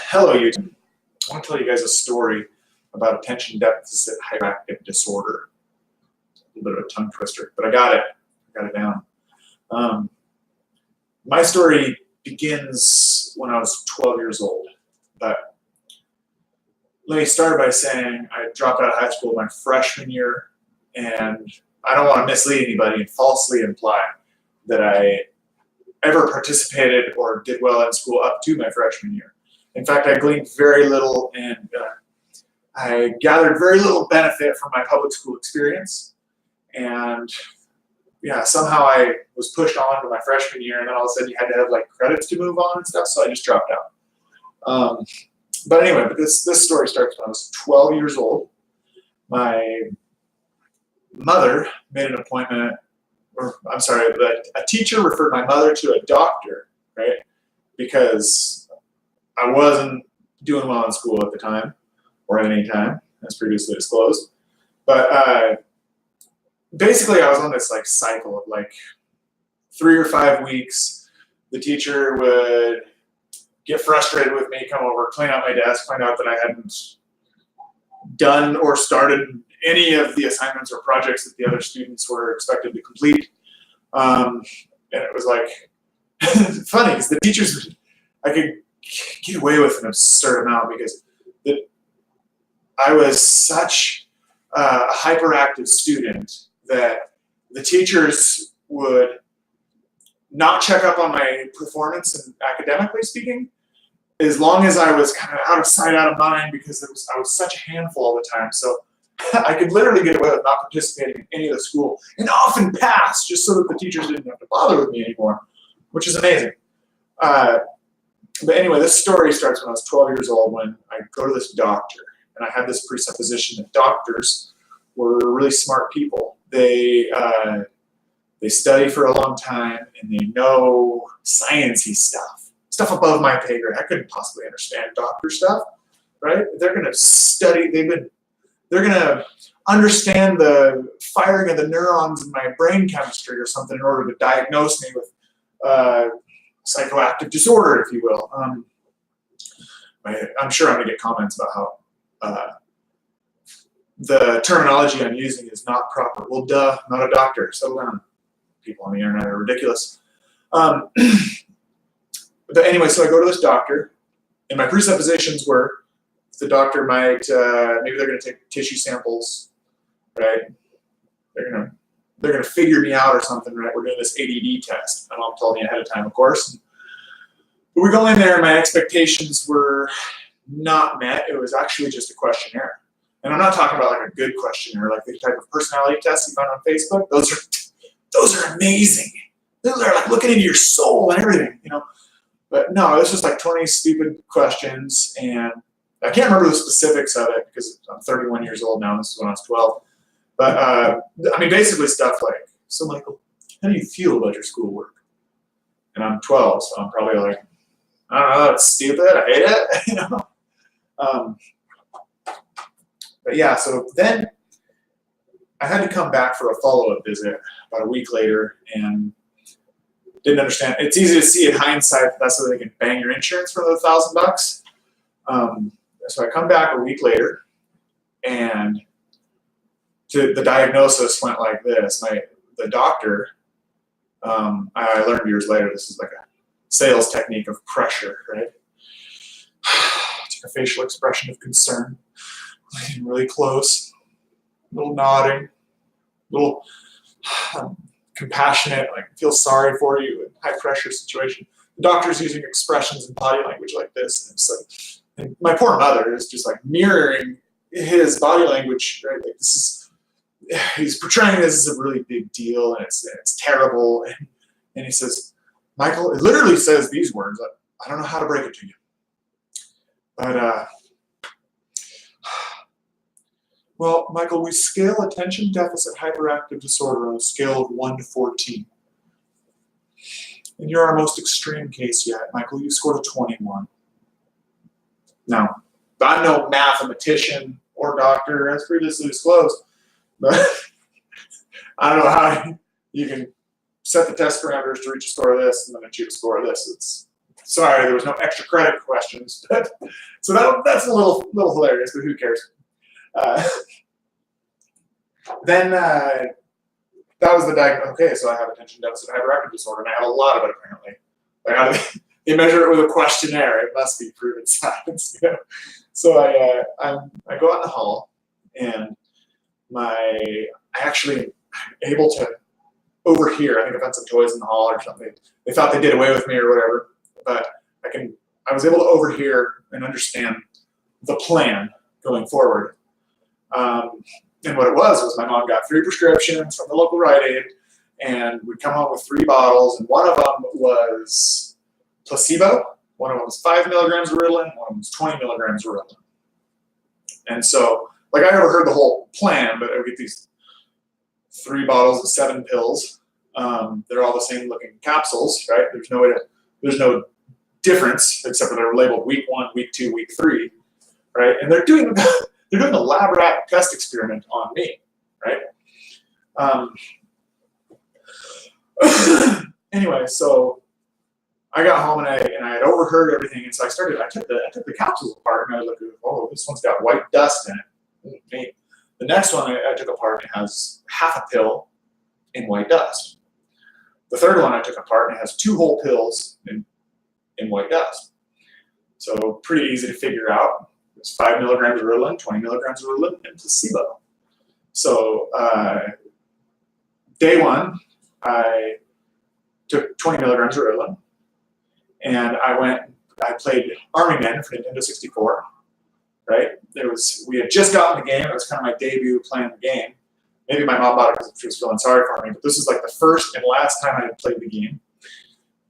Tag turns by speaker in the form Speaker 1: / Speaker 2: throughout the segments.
Speaker 1: Hello, YouTube. I want to tell you guys a story about attention deficit hyperactive disorder. A little bit of a tongue twister, but I got it down. My story begins when I was 12 years old. But let me start by saying I dropped out of high school my freshman year, and I don't want to mislead anybody and falsely imply that I ever participated or did well in school up to my freshman year. In fact, I gleaned very little and I gathered very little benefit from my public school experience. And yeah, somehow I was pushed on to my freshman year, and then all of a sudden you had to have like credits to move on and stuff, so I just dropped out. But anyway, this story starts when I was 12 years old. My mother made an appointment, a teacher referred my mother to a doctor, right? Because I wasn't doing well in school at the time, or at any time, as previously disclosed. But basically, I was on this like cycle of like 3 or 5 weeks. The teacher would get frustrated with me, come over, clean out my desk, find out that I hadn't done or started any of the assignments or projects that the other students were expected to complete. And it was like funny because the teachers, I could get away with an absurd amount because I was such a hyperactive student that the teachers would not check up on my performance and academically speaking, as long as I was kind of out of sight, out of mind, because I was such a handful all the time. So I could literally get away with not participating in any of the school and often pass just so that the teachers didn't have to bother with me anymore, which is amazing. But anyway, this story starts when I was 12 years old when I go to this doctor, and I had this presupposition that doctors were really smart people. They study for a long time, and they know sciencey stuff above my pay grade. I couldn't possibly understand doctor stuff, right? They're going to study. They're going to understand the firing of the neurons in my brain chemistry or something in order to diagnose me with psychoactive disorder, if you will. I'm sure I'm going to get comments about how the terminology I'm using is not proper. Well, duh, I'm not a doctor. Settle down. People on the internet are ridiculous. But anyway, so I go to this doctor, and my presuppositions were the doctor might, maybe they're going to take tissue samples, right? They're going to figure me out or something, right? We're doing this ADD test. My mom told me ahead of time, of course. But we go in there, and my expectations were not met. It was actually just a questionnaire. And I'm not talking about like a good questionnaire, like the type of personality tests you find on Facebook. Those are amazing. Those are like looking into your soul and everything, you know. But no, it was just like 20 stupid questions, and I can't remember the specifics of it because I'm 31 years old now. This is when I was 12. But I mean, basically stuff like, so Michael, how do you feel about your schoolwork? And I'm 12, so I'm probably like, I don't know, it's stupid. I hate it, you know. But yeah, so then I had to come back for a follow-up visit about a week later, and didn't understand. It's easy to see in hindsight that's so they can bang your insurance for the $1,000. So I come back a week later, and the diagnosis went like this. The doctor, I learned years later, this is like a sales technique of pressure, right? Take a facial expression of concern, looking really close, a little nodding, a little compassionate, like feel sorry for you in high pressure situation. The doctor's using expressions and body language like this, and it's like, and my poor mother is just like mirroring his body language, right? Like he's portraying this as a really big deal, and it's terrible. And he says, Michael, it literally says these words. I don't know how to break it to you, but well, Michael, we scale attention deficit hyperactive disorder on a scale of 1 to 14. And you're our most extreme case yet, Michael. You scored a 21. Now, I'm no mathematician or doctor, as previously disclosed, but I don't know how you can set the test parameters to reach a score of this and then achieve a score of this. Sorry, there was no extra credit questions. So that's a little hilarious, but who cares? Then that was the diagnosis. Okay, so I have attention deficit hyperactive disorder, and I have a lot of it apparently. Like, they measure it with a questionnaire. It must be proven science. You know? So I go out in the hall, and I actually am able to overhear. I think I found some toys in the hall or something. They thought they did away with me or whatever, but I was able to overhear and understand the plan going forward. And what it was my mom got 3 prescriptions from the local Rite Aid, and we'd come home with 3 bottles, and one of them was placebo, one of them was 5 milligrams of Ritalin, one of them was 20 milligrams of Ritalin. And so, like, I never heard the whole plan, but I would get these 3 bottles of 7 pills. They're all the same looking capsules, right? There's no difference except for they're labeled week 1, week 2, week 3, right? And they're doing a lab rat test experiment on me, right? Anyway, so I got home and I had overheard everything, and so I took the capsules apart, and I looked at, oh, this one's got white dust in it. The next one I took apart, and it has half a pill in white dust. The third one I took apart, and it has 2 whole pills in white dust. So pretty easy to figure out. It's 5 milligrams of Ritalin, 20 milligrams of Ritalin, and placebo. So day 1, I took 20 milligrams of Ritalin, and I played Army Men for Nintendo 64, right? We had just gotten the game. It was kind of my debut playing the game. Maybe my mom bought it because she was feeling sorry for me, but this was like the first and last time I had played the game.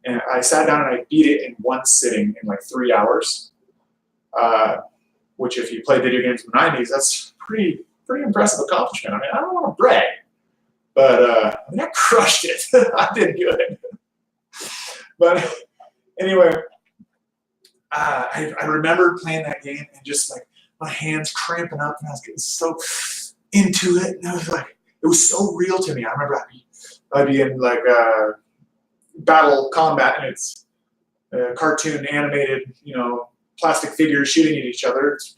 Speaker 1: And I sat down and I beat it in one sitting in like 3 hours, which if you play video games in the 90s, that's pretty impressive accomplishment. I mean, I don't want to brag, but I crushed it. I did good. But anyway, I remember playing that game and just like my hands cramping up, and I was getting so into it, and I was like, it was so real to me. I remember I'd be in like battle combat, and it's cartoon animated, plastic figures shooting at each other. It's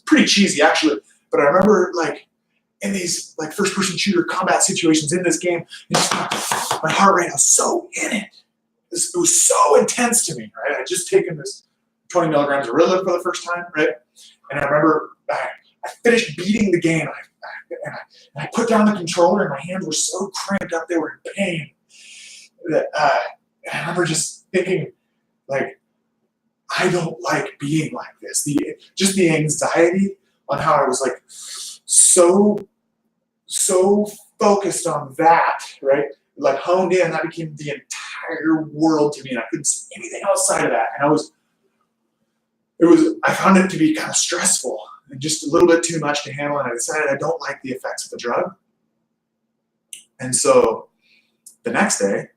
Speaker 1: pretty cheesy actually, but I remember like in these like first-person shooter combat situations in this game, and just, my heart rate, I was so in it. It was so intense to me, right? I'd just taken this 20 milligrams of Ritalin for the first time, right? And I remember I finished beating the game, and I put down the controller, and my hands were so cramped up, they were in pain. That I remember just thinking, like, I don't like being like this. Just the anxiety on how I was like so focused on that, right? Like honed in, that became the entire world to me, and I couldn't see anything outside of that. And I found it to be kind of stressful and just a little bit too much to handle, and I decided I don't like the effects of the drug. And so the next day,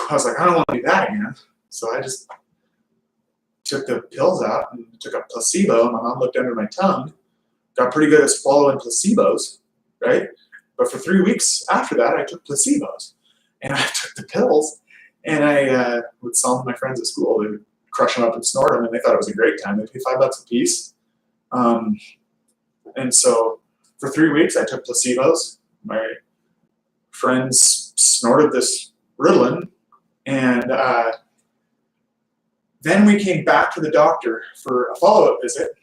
Speaker 1: I was like, I don't want to do that again. So I just took the pills out and took a placebo, and my mom looked under my tongue, got pretty good at swallowing placebos, right? But for 3 weeks after that, I took placebos, and I took the pills, and I would sell them to my friends at school. They would crush them up and snort them, and they thought it was a great time. They'd pay $5 a piece. And so for 3 weeks, I took placebos. My friends snorted this Ritalin, and then we came back to the doctor for a follow-up visit.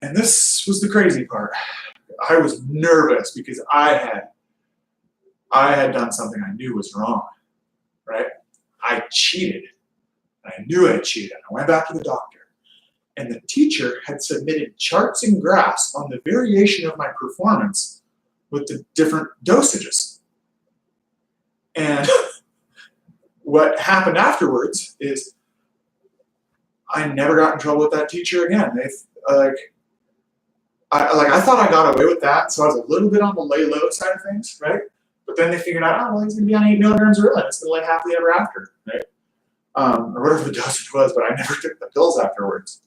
Speaker 1: And this was the crazy part. I was nervous because I had done something I knew was wrong, right? I cheated. I knew I cheated. I went back to the doctor, and the teacher had submitted charts and graphs on the variation of my performance with the different dosages. And what happened afterwards is I never got in trouble with that teacher again. I thought I got away with that, so I was a little bit on the lay low side of things, right? But then they figured out, oh, well, he's going to be on 8 milligrams of Ritalin. It's going to live happily ever after, right? Or whatever the dosage was, but I never took the pills afterwards.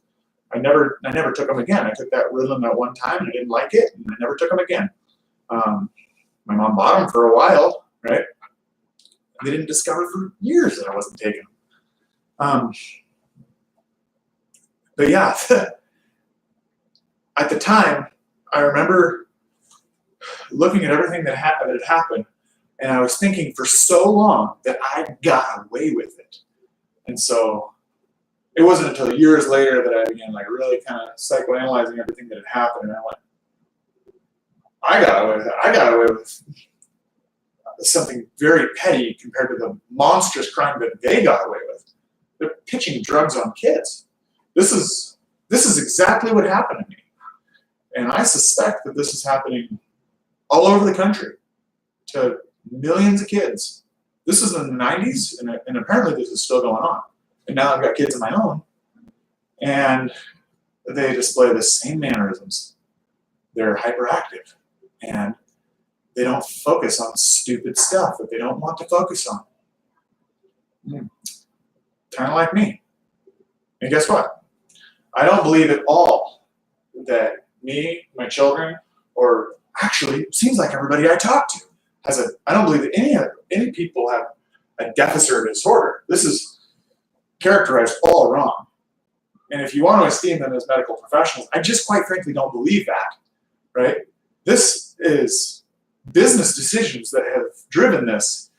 Speaker 1: I never took them again. I took that Ritalin that one time, and I didn't like it, and I never took them again. My mom bought them for a while, right? They didn't discover for years that I wasn't taking them. But yeah, at the time, I remember looking at everything that had happened, and I was thinking for so long that I got away with it. And so it wasn't until years later that I began like really kind of psychoanalyzing everything that had happened, and I went, I got away with it. I got away with something very petty compared to the monstrous crime that they got away with. They're pitching drugs on kids. This is exactly what happened to me. And I suspect that this is happening all over the country to millions of kids. This is in the 90s, and apparently this is still going on. And now I've got kids of my own, and they display the same mannerisms. They're hyperactive, and they don't focus on stupid stuff that they don't want to focus on. Kind of like me. And guess what? I don't believe at all that me, my children, or actually, it seems like everybody I talk to I don't believe that any people have a deficit or disorder. This is characterized all wrong. And if you want to esteem them as medical professionals, I just quite frankly don't believe that, right? This is business decisions that have driven this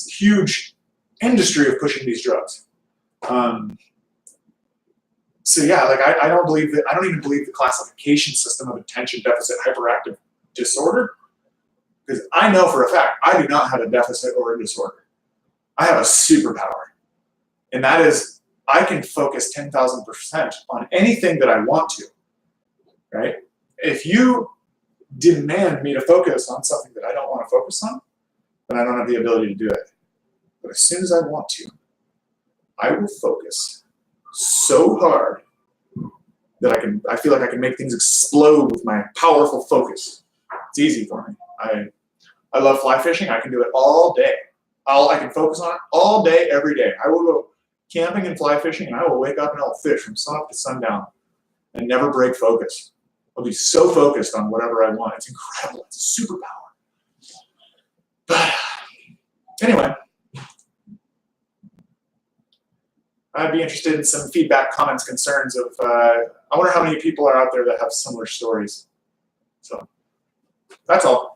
Speaker 1: huge industry of pushing these drugs. So yeah, like I don't even believe the classification system of attention deficit hyperactive disorder, because I know for a fact I do not have a deficit or a disorder. I have a superpower, and that is I can focus 10,000% on anything that I want to, right? If you demand me to focus on something that I don't want to focus on, then I don't have the ability to do it. But as soon as I want to, I will focus so hard that I feel like I can make things explode with my powerful focus. It's easy for me. I love fly fishing. I can do it all day. I can focus on it all day, every day. I will go camping and fly fishing, and I will wake up and I will fish from sun up to sundown and never break focus. I'll be so focused on whatever I want. It's incredible. It's a superpower. But anyway, I'd be interested in some feedback, comments, concerns of, I wonder how many people are out there that have similar stories. So that's all.